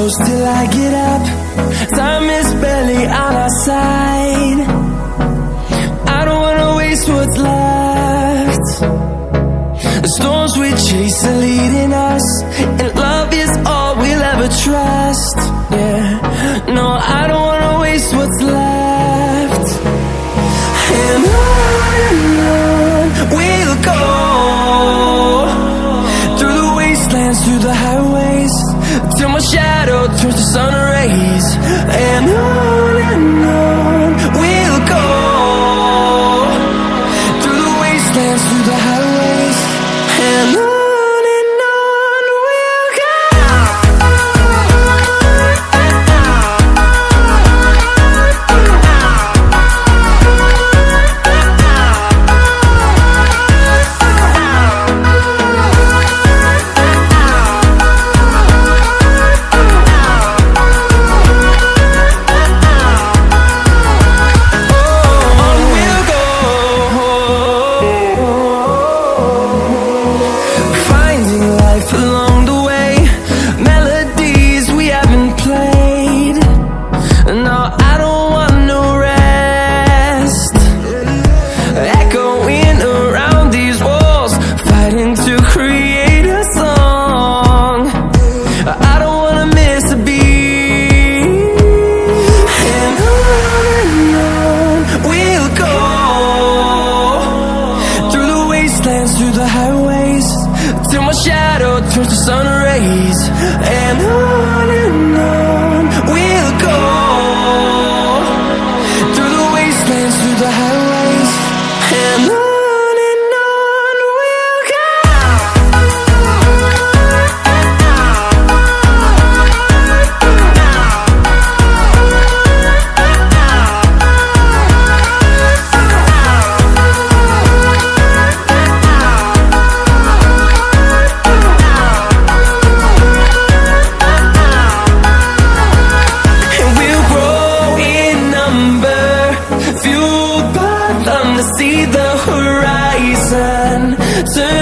close till I get up. Time is barely on our side. I don't wanna waste what's left. The storms we chase are leading us, and love is all we'll ever trust. Yeah, no, I don't wanna waste what's left. And on we'll go, through the wastelands, through the highways, till my shadow turns to sun rays. And on we'll go, through the wastelands, through the highways, and on we'll go. Through the highways, till my shadow turns to sun rays. And on we'll go, through the wastelands, through the highways, and on we'll go. See the horizon turn